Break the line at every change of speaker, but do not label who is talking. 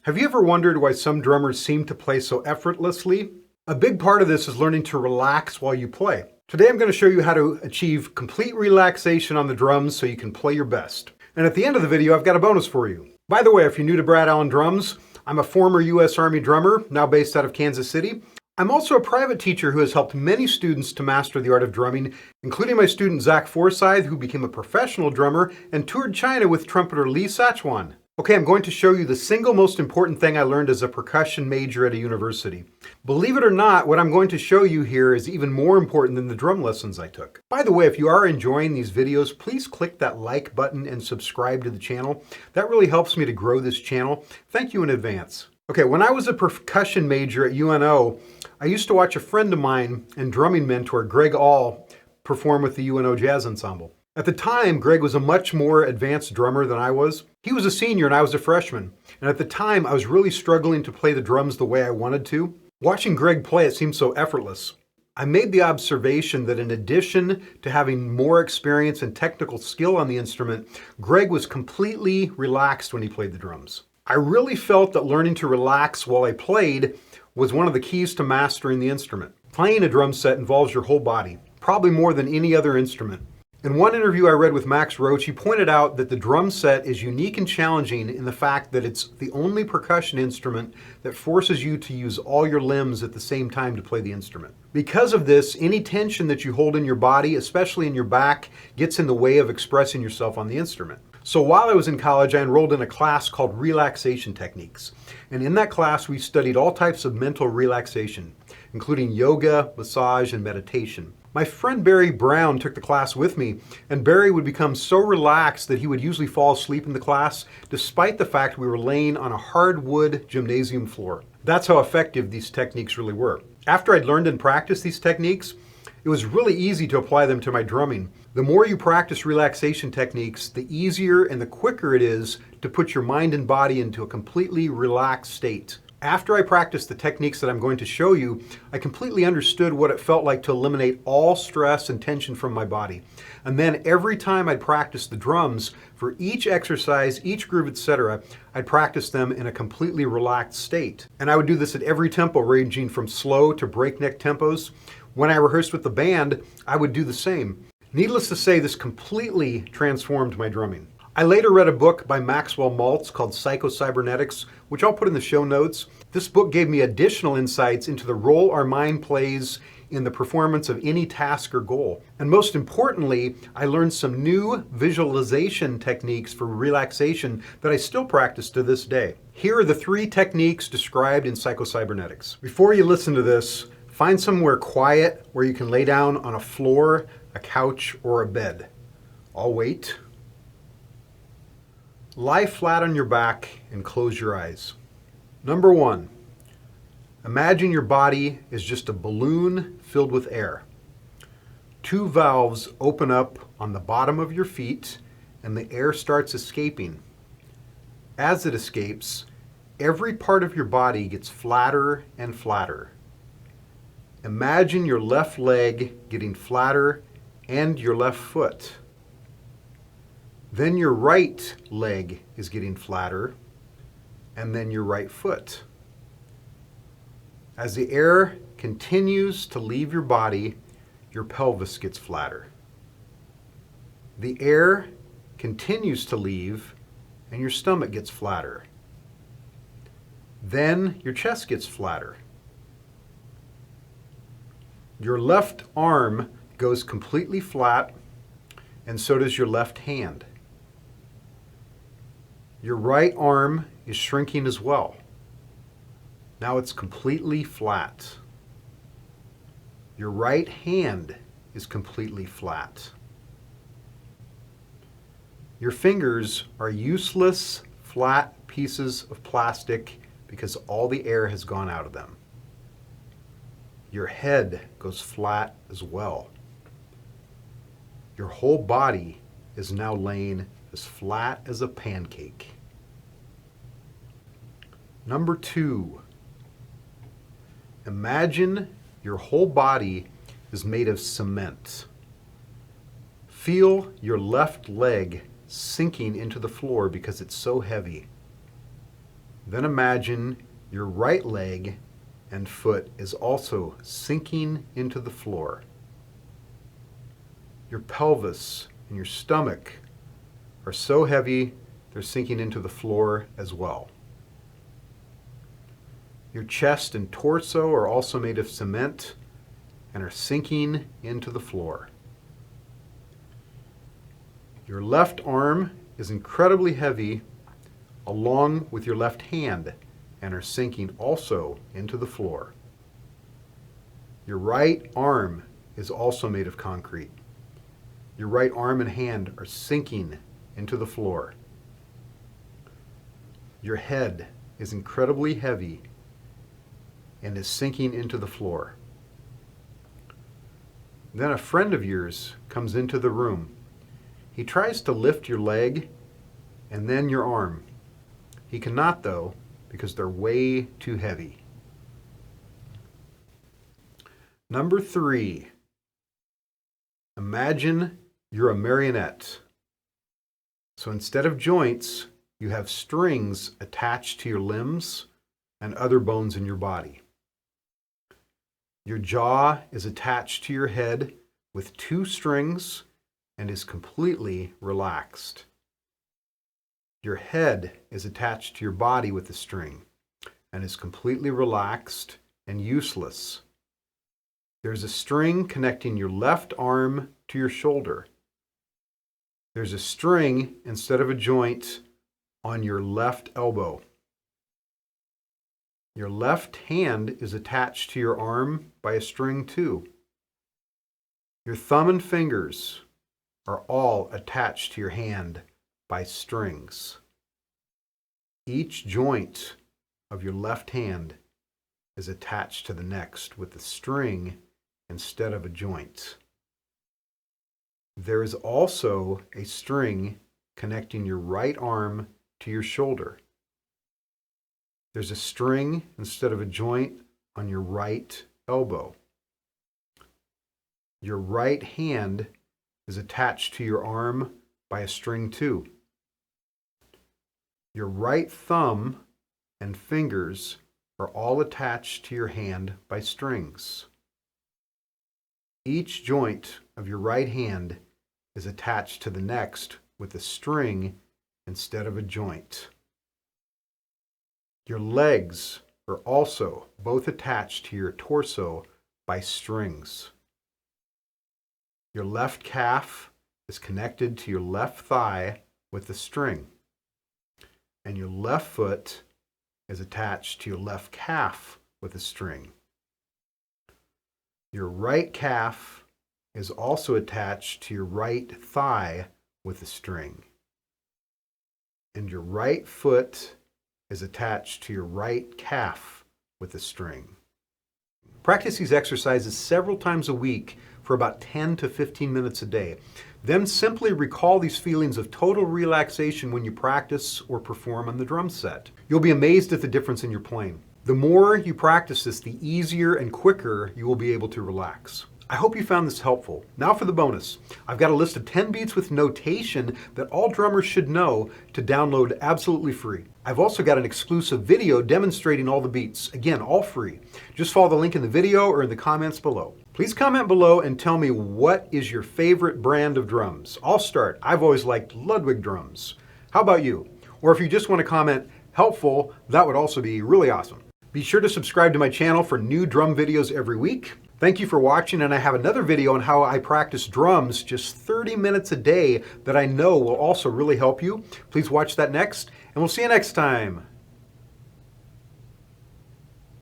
Have you ever wondered why some drummers seem to play so effortlessly? A big part of this is learning to relax while you play. Today I'm going to show you how to achieve complete relaxation on the drums so you can play your best. And at the end of the video, I've got a bonus for you. By the way, if you're new to Brad Allen Drums, I'm a former U.S. Army drummer, now based out of Kansas City. I'm also a private teacher who has helped many students to master the art of drumming, including my student Zach Forsyth, who became a professional drummer and toured China with trumpeter Lee Sachuan. Okay, I'm going to show you the single most important thing I learned as a percussion major at a university. Believe it or not, what I'm going to show you here is even more important than the drum lessons I took. By the way, if you are enjoying these videos, please click that like button and subscribe to the channel. That really helps me to grow this channel. Thank you in advance. Okay, when I was a percussion major at UNO, I used to watch a friend of mine and drumming mentor, Greg All, perform with the UNO Jazz Ensemble. At the time, Greg was a much more advanced drummer than I was. He was a senior and I was a freshman. And at the time, I was really struggling to play the drums the way I wanted to. Watching Greg play, it seemed so effortless. I made the observation that in addition to having more experience and technical skill on the instrument, Greg was completely relaxed when he played the drums. I really felt that learning to relax while I played was one of the keys to mastering the instrument. Playing a drum set involves your whole body, probably more than any other instrument. In one interview I read with Max Roach, he pointed out that the drum set is unique and challenging in the fact that it's the only percussion instrument that forces you to use all your limbs at the same time to play the instrument. Because of this, any tension that you hold in your body, especially in your back, gets in the way of expressing yourself on the instrument. So while I was in college, I enrolled in a class called Relaxation Techniques. And in that class, we studied all types of mental relaxation, including yoga, massage, and meditation. My friend Barry Brown took the class with me, and Barry would become so relaxed that he would usually fall asleep in the class, despite the fact we were laying on a hardwood gymnasium floor. That's how effective these techniques really were. After I'd learned and practiced these techniques, it was really easy to apply them to my drumming. The more you practice relaxation techniques, the easier and the quicker it is to put your mind and body into a completely relaxed state. After I practiced the techniques that I'm going to show you, I completely understood what it felt like to eliminate all stress and tension from my body. And then every time I'd practice the drums, for each exercise, each groove, etc., I'd practice them in a completely relaxed state. And I would do this at every tempo, ranging from slow to breakneck tempos. When I rehearsed with the band, I would do the same. Needless to say, this completely transformed my drumming. I later read a book by Maxwell Maltz called Psycho-Cybernetics, which I'll put in the show notes. This book gave me additional insights into the role our mind plays in the performance of any task or goal. And most importantly, I learned some new visualization techniques for relaxation that I still practice to this day. Here are the 3 techniques described in Psycho-Cybernetics. Before you listen to this, find somewhere quiet where you can lay down on a floor, a couch, or a bed. I'll wait. Lie flat on your back and close your eyes. Number 1, imagine your body is just a balloon filled with air. 2 valves open up on the bottom of your feet and the air starts escaping. As it escapes, every part of your body gets flatter and flatter. Imagine your left leg getting flatter and your left foot. Then your right leg is getting flatter, and then your right foot. As the air continues to leave your body, your pelvis gets flatter. The air continues to leave, and your stomach gets flatter. Then your chest gets flatter. Your left arm goes completely flat, and so does your left hand. Your right arm is shrinking as well. Now it's completely flat. Your right hand is completely flat. Your fingers are useless, flat pieces of plastic because all the air has gone out of them. Your head goes flat as well. Your whole body is now laying as flat as a pancake. Number 2, imagine your whole body is made of cement. Feel your left leg sinking into the floor because it's so heavy. Then imagine your right leg and foot is also sinking into the floor. Your pelvis and your stomach are so heavy they're sinking into the floor as well. Your chest and torso are also made of cement and are sinking into the floor. Your left arm is incredibly heavy along with your left hand and are sinking also into the floor. Your right arm is also made of concrete. Your right arm and hand are sinking into the floor. Your head is incredibly heavy and is sinking into the floor. Then a friend of yours comes into the room. He tries to lift your leg and then your arm. He cannot though, because they're way too heavy. Number 3, imagine you're a marionette. So instead of joints, you have strings attached to your limbs and other bones in your body. Your jaw is attached to your head with 2 strings and is completely relaxed. Your head is attached to your body with a string and is completely relaxed and useless. There's a string connecting your left arm to your shoulder. There's a string instead of a joint on your left elbow. Your left hand is attached to your arm by a string too. Your thumb and fingers are all attached to your hand by strings. Each joint of your left hand is attached to the next with a string instead of a joint. There is also a string connecting your right arm to your shoulder. There's a string instead of a joint on your right elbow. Your right hand is attached to your arm by a string too. Your right thumb and fingers are all attached to your hand by strings. Each joint of your right hand is attached to the next with a string instead of a joint. Your legs are also both attached to your torso by strings. Your left calf is connected to your left thigh with a string, and your left foot is attached to your left calf with a string. Your right calf is also attached to your right thigh with a string, and your right foot is attached to your right calf with a string. Practice these exercises several times a week for about 10 to 15 minutes a day. Then simply recall these feelings of total relaxation when you practice or perform on the drum set. You'll be amazed at the difference in your playing. The more you practice this, the easier and quicker you will be able to relax. I hope you found this helpful. Now for the bonus. I've got a list of 10 beats with notation that all drummers should know to download absolutely free. I've also got an exclusive video demonstrating all the beats. Again, all free. Just follow the link in the video or in the comments below. Please comment below and tell me what is your favorite brand of drums. I'll start. I've always liked Ludwig drums. How about you? Or if you just want to comment helpful, that would also be really awesome. Be sure to subscribe to my channel for new drum videos every week. Thank you for watching, and I have another video on how I practice drums just 30 minutes a day that I know will also really help you. Please watch that next, and we'll see you next time.